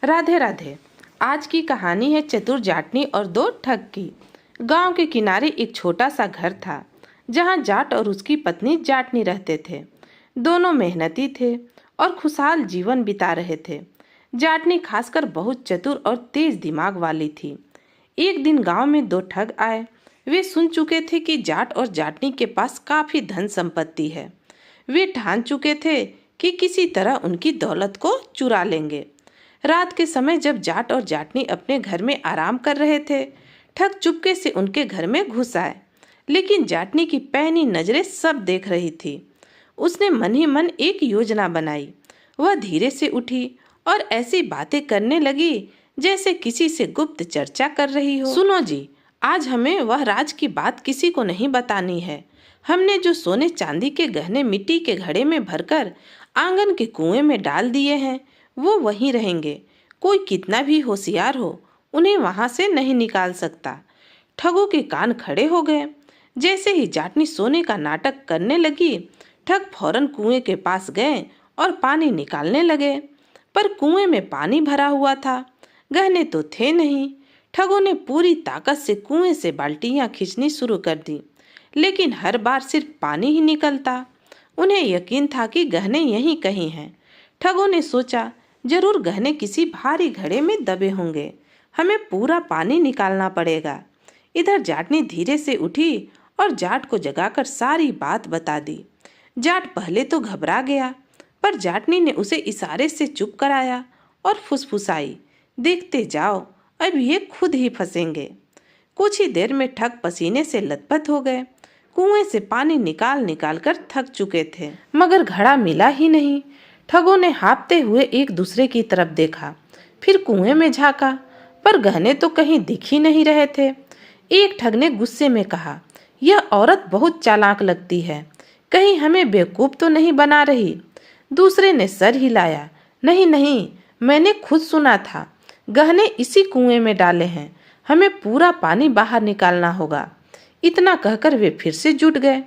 राधे राधे। आज की कहानी है चतुर जाटनी और दो ठग की। गांव के किनारे एक छोटा सा घर था जहां जाट और उसकी पत्नी जाटनी रहते थे। दोनों मेहनती थे और खुशहाल जीवन बिता रहे थे। जाटनी खासकर बहुत चतुर और तेज दिमाग वाली थी। एक दिन गांव में दो ठग आए। वे सुन चुके थे कि जाट और जाटनी के पास काफी धन संपत्ति है। वे ठान चुके थे कि किसी तरह उनकी दौलत को चुरा लेंगे। रात के समय जब जाट और जाटनी अपने घर में आराम कर रहे थे, ठग चुपके से उनके घर में घुस आए। लेकिन जाटनी की पैनी नजरें सब देख रही थी। उसने मन ही मन एक योजना बनाई। वह धीरे से उठी और ऐसी बातें करने लगी जैसे किसी से गुप्त चर्चा कर रही हो। सुनो जी, आज हमें वह राज की बात किसी को नहीं बतानी है। हमने जो सोने चांदी के गहने मिट्टी के घड़े में भरकर आंगन के कुएं में डाल दिए हैं, वो वहीं रहेंगे। कोई कितना भी होशियार हो, उन्हें वहां से नहीं निकाल सकता। ठगों के कान खड़े हो गए। जैसे ही जाटनी सोने का नाटक करने लगी, ठग फौरन कुएं के पास गए और पानी निकालने लगे। पर कुएं में पानी भरा हुआ था, गहने तो थे नहीं। ठगों ने पूरी ताकत से कुएं से बाल्टियां खींचनी शुरू कर दी, लेकिन हर बार सिर्फ पानी ही निकलता। उन्हें यकीन था कि गहने यहीं कहीं हैं। ठगों ने सोचा, जरूर गहने किसी भारी घड़े में दबे होंगे। हमें पूरा पानी निकालना पड़ेगा। इधर जाटनी धीरे से उठी और जाट को जगाकर सारी बात बता दी। जाट पहले तो घबरा गया, पर जाटनी ने उसे इशारे से चुप कराया और फुसफुसाई, देखते जाओ, अब ये खुद ही फंसेंगे। कुछ ही देर में ठग पसीने से लथपथ हो गए। कुएं से पानी निकाल निकाल कर थक चुके थे, मगर घड़ा मिला ही नहीं। ठगों ने हाँफते हुए एक दूसरे की तरफ देखा, फिर कुएं में झांका, पर गहने तो कहीं दिख ही नहीं रहे थे। एक ठग ने गुस्से में कहा, यह औरत बहुत चालाक लगती है, कहीं हमें बेवकूफ तो नहीं बना रही। दूसरे ने सर हिलाया, नहीं नहीं, मैंने खुद सुना था, गहने इसी कुएं में डाले हैं। हमें पूरा पानी बाहर निकालना होगा। इतना कहकर वे फिर से जुट गए।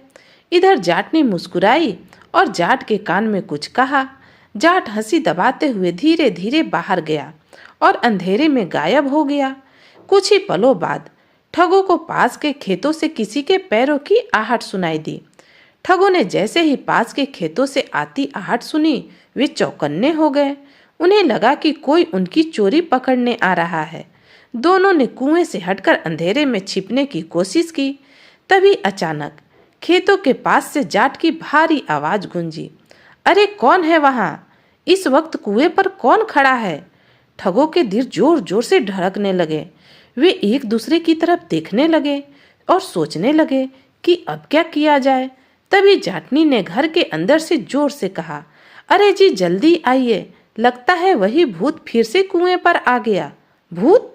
इधर जाटनी मुस्कुराई और जाट के कान में कुछ कहा। जाट हंसी दबाते हुए धीरे धीरे बाहर गया और अंधेरे में गायब हो गया। कुछ ही पलों बाद ठगों को पास के खेतों से किसी के पैरों की आहट सुनाई दी। ठगों ने जैसे ही पास के खेतों से आती आहट सुनी, वे चौकन्ने हो गए। उन्हें लगा कि कोई उनकी चोरी पकड़ने आ रहा है। दोनों ने कुएं से हटकर अंधेरे में छिपने की कोशिश की। तभी अचानक खेतों के पास से जाट की भारी आवाज गूंजी, अरे कौन है वहां? इस वक्त कुएं पर कौन खड़ा है? ठगों के दिल जोर जोर से धड़कने लगे। वे एक दूसरे की तरफ देखने लगे और सोचने लगे कि अब क्या किया जाए। तभी जाटनी ने घर के अंदर से जोर से कहा, अरे जी जल्दी आइए, लगता है वही भूत फिर से कुएं पर आ गया। भूत?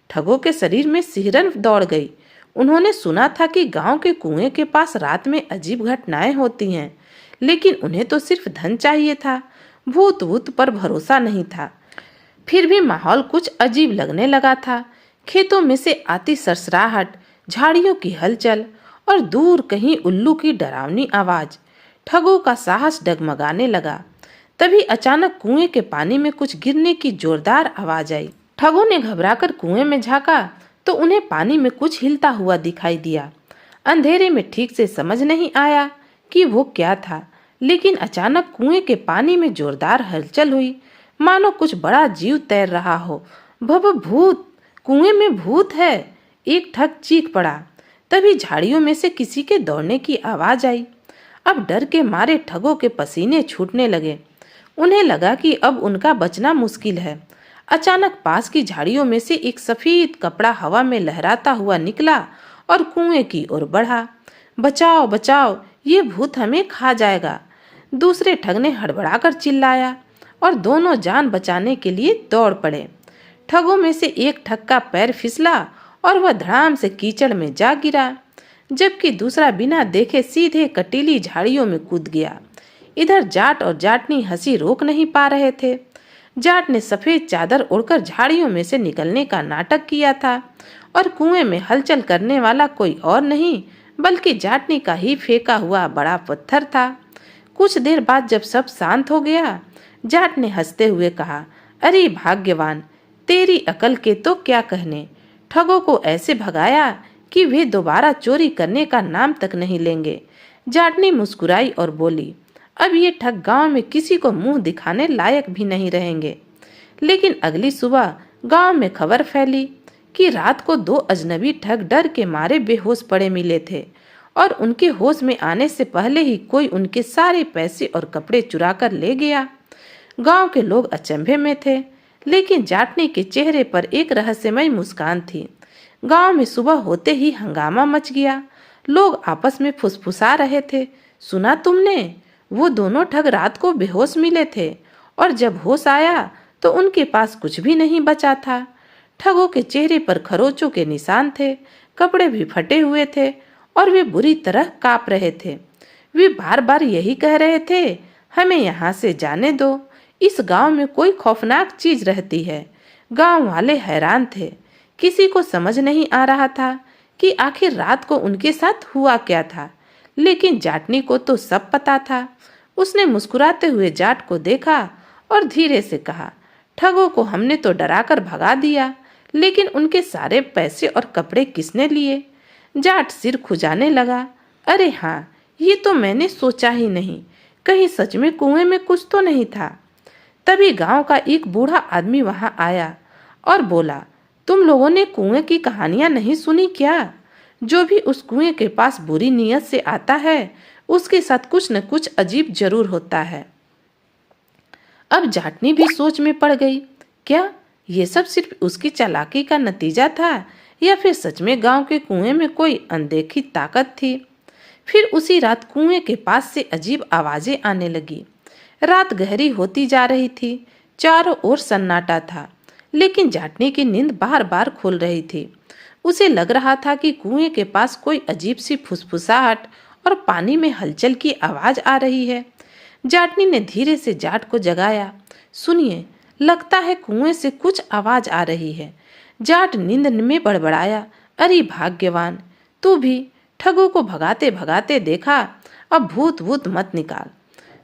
ठगों के शरीर में सिहरन दौड़ गई। उन्होंने सुना था कि गांव के कुएं के पास रात में अजीब घटनाएं होती हैं, लेकिन उन्हें तो सिर्फ धन चाहिए था, भूत वूत पर भरोसा नहीं था। फिर भी माहौल कुछ अजीब लगने लगा था। खेतों में से आती सरसराहट, झाड़ियों की हलचल और दूर कहीं उल्लू की डरावनी आवाज ठगों का साहस डगमगाने लगा। तभी अचानक कुएं के पानी में कुछ गिरने की जोरदार आवाज आई। ठगों ने घबराकर कुएं में झांका तो उन्हें पानी में कुछ हिलता हुआ दिखाई दिया। अंधेरे में ठीक से समझ नहीं आया कि वो क्या था, लेकिन अचानक कुएं के पानी में जोरदार हलचल हुई, मानो कुछ बड़ा जीव तैर रहा हो। भव भूत, कुएं में भूत है! एक ठग चीख पड़ा। तभी झाड़ियों में से किसी के दौड़ने की आवाज आई। अब डर के मारे ठगों के पसीने छूटने लगे। उन्हें लगा कि अब उनका बचना मुश्किल है। अचानक पास की झाड़ियों में से एक सफेद कपड़ा हवा में लहराता हुआ निकला और कुएं की ओर बढ़ा। बचाओ बचाओ, ये भूत हमें खा जाएगा! दूसरे ठग ने हड़बड़ाकर चिल्लाया और दोनों जान बचाने के लिए दौड़ पड़े। ठगों में से एक ठग का पैर फिसला और वह धड़ाम से कीचड़ में जा गिरा, जबकि दूसरा बिना देखे सीधे कटीली झाड़ियों में कूद गया। इधर जाट और जाटनी हंसी रोक नहीं पा रहे थे। जाट ने सफेद चादर ओढ़कर झाड़ियों में से निकलने का नाटक किया था और कुएं में हलचल करने वाला कोई और नहीं बल्कि जाटनी का ही फेंका हुआ बड़ा पत्थर था। कुछ देर बाद जब सब शांत हो गया, जाट ने हंसते हुए कहा, अरे भाग्यवान, तेरी अकल के तो क्या कहने। ठगों को ऐसे भगाया कि वे दोबारा चोरी करने का नाम तक नहीं लेंगे। जाटनी मुस्कुराई और बोली, अब ये ठग गांव में किसी को मुंह दिखाने लायक भी नहीं रहेंगे। लेकिन अगली सुबह गांव में खबर फैली कि रात को दो अजनबी ठग डर के मारे बेहोश पड़े मिले थे और उनके होश में आने से पहले ही कोई उनके सारे पैसे और कपड़े चुरा कर ले गया। गांव के लोग अचंभे में थे, लेकिन जाटनी के चेहरे पर एक रहस्यमय मुस्कान थी। गांव में सुबह होते ही हंगामा मच गया। लोग आपस में फुसफुसा रहे थे, सुना तुमने, वो दोनों ठग रात को बेहोश मिले थे और जब होश आया तो उनके पास कुछ भी नहीं बचा था। ठगों के चेहरे पर खरोचों के निशान थे, कपड़े भी फटे हुए थे और वे बुरी तरह कांप रहे थे। वे बार बार यही कह रहे थे, हमें यहाँ से जाने दो, इस गांव में कोई खौफनाक चीज रहती है। गांव वाले हैरान थे, किसी को समझ नहीं आ रहा था कि आखिर रात को उनके साथ हुआ क्या था। लेकिन जाटनी को तो सब पता था। उसने मुस्कुराते हुए जाट को देखा और धीरे से कहा, ठगों को हमने तो डराकर भगा दिया, लेकिन उनके सारे पैसे और कपड़े किसने लिए? जाट सिर खुजाने लगा, अरे हाँ, ये तो मैंने सोचा ही नहीं, कहीं सच में कुएं में कुछ तो नहीं था। तभी गांव का एक बूढ़ा आदमी वहां आया और बोला, तुम लोगों ने कुएं की कहानियां नहीं सुनी क्या? जो भी उस कुएं के पास बुरी नीयत से आता है, उसके साथ कुछ न कुछ अजीब जरूर होता है। अब जाटनी भी सोच में पड़ गई, क्या ये सब सिर्फ उसकी चालाकी का नतीजा था या फिर सच में गांव के कुएं में कोई अनदेखी ताकत थी? फिर उसी रात कुएं के पास से अजीब आवाजें आने लगी। रात गहरी होती जा रही थी, चारों ओर सन्नाटा था, लेकिन जाटनी की नींद बार बार खुल रही थी। उसे लग रहा था कि कुएं के पास कोई अजीब सी फुसफुसाहट और पानी में हलचल की आवाज आ रही है। जाटनी ने धीरे से जाट को जगाया, सुनिए, लगता है कुएं से कुछ आवाज आ रही है। जाट नींद में बड़बड़ाया, अरे भाग्यवान, तू भी ठगों को भगाते भगाते देखा, अब भूत भूत मत निकाल,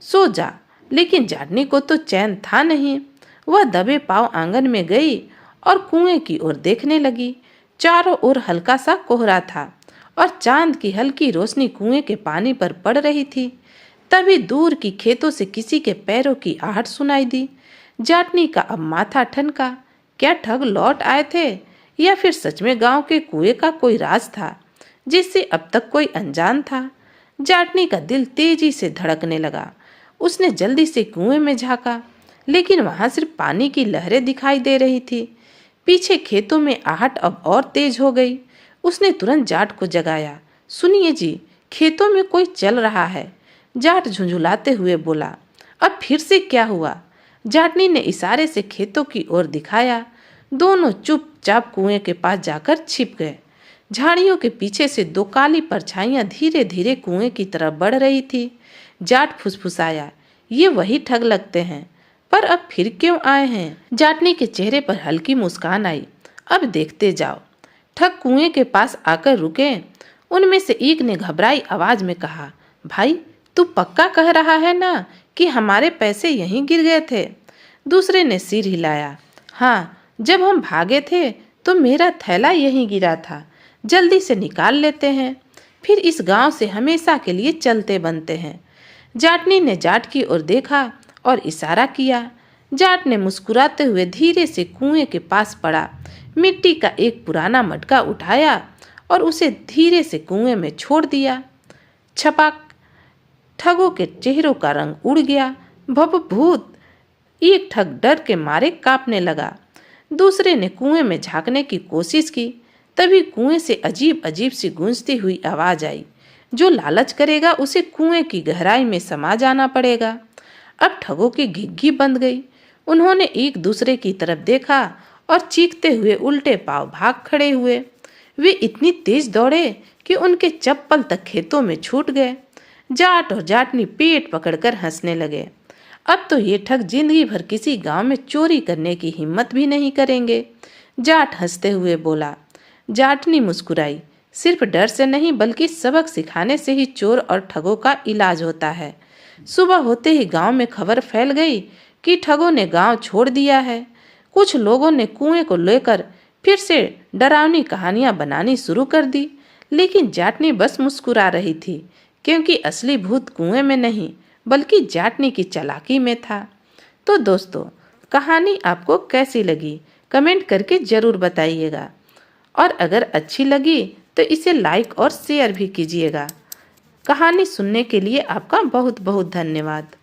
सो जा। लेकिन जाटनी को तो चैन था नहीं। वह दबे पांव आंगन में गई और कुएं की ओर देखने लगी। चारों ओर हल्का सा कोहरा था और चांद की हल्की रोशनी कुएं के पानी पर पड़ रही थी। तभी दूर की खेतों से किसी के पैरों की आहट सुनाई दी। जाटनी का अब माथा ठनका, क्या ठग लौट आए थे या फिर सच में गांव के कुएं का कोई राज था जिससे अब तक कोई अनजान था? जाटनी का दिल तेजी से धड़कने लगा। उसने जल्दी से कुएं में झांका, लेकिन वहां सिर्फ पानी की लहरें दिखाई दे रही थी। पीछे खेतों में आहट अब और तेज हो गई। उसने तुरंत जाट को जगाया, सुनिए जी, खेतों में कोई चल रहा है। जाट झुंझुलाते हुए बोला, अब फिर से क्या हुआ? जाटनी ने इशारे से खेतों की ओर दिखाया। दोनों चुपचाप कुएं के पास जाकर छिप गए। झाड़ियों के पीछे से दो काली परछाइयां धीरे धीरे कुएं की तरफ बढ़ रही थी। जाट फुसफुसाया, ये वही ठग लगते हैं, पर अब फिर क्यों आए हैं? जाटनी के चेहरे पर हल्की मुस्कान आई, अब देखते जाओ। ठग कुएं के पास आकर रुके। उनमें से एक ने घबराई आवाज में कहा, भाई, तू पक्का कह रहा है ना कि हमारे पैसे यहीं गिर गए थे? दूसरे ने सिर हिलाया, हाँ, जब हम भागे थे तो मेरा थैला यहीं गिरा था, जल्दी से निकाल लेते हैं, फिर इस गांव से हमेशा के लिए चलते बनते हैं। जाटनी ने जाट की ओर देखा और इशारा किया। जाट ने मुस्कुराते हुए धीरे से कुएं के पास पड़ा, मिट्टी का एक पुराना मटका उठाया और उसे धीरे से कुएं में छोड़ दिया। छपाक, ठगों के चेहरों का रंग उड़ गया। भूत! एक ठग डर के मारे कांपने लगा। दूसरे ने कुएं में झांकने की कोशिश की। तभी कुएं से अजीब अजीब सी गूंजती हुई आवाज आई, जो लालच करेगा उसे कुएं की गहराई में समा जाना पड़ेगा। अब ठगों की घिघी बंद गई। उन्होंने एक दूसरे की तरफ देखा और चीखते हुए उल्टे पांव भाग खड़े हुए। वे इतनी तेज दौड़े कि उनके चप्पल तक खेतों में छूट गए। जाट और जाटनी पेट पकड़कर हंसने लगे। अब तो ये ठग जिंदगी भर किसी गांव में चोरी करने की हिम्मत भी नहीं करेंगे। जाट हंसते हुए बोला। जाटनी मुस्कुराई, सिर्फ डर से नहीं बल्कि सबक सिखाने से ही चोर और ठगों का इलाज होता है। सुबह होते ही गांव में खबर फैल गई कि ठगों ने गांव छोड़ दिया है। कुछ लोगों ने कुएं को लेकर फिर से डरावनी कहानियां बनानी शुरू कर दी, लेकिन जाटनी बस मुस्कुरा रही थी, क्योंकि असली भूत कुएं में नहीं बल्कि जाटनी की चालाकी में था। तो दोस्तों, कहानी आपको कैसी लगी कमेंट करके जरूर बताइएगा, और अगर अच्छी लगी तो इसे लाइक और शेयर भी कीजिएगा। कहानी सुनने के लिए आपका बहुत बहुत धन्यवाद।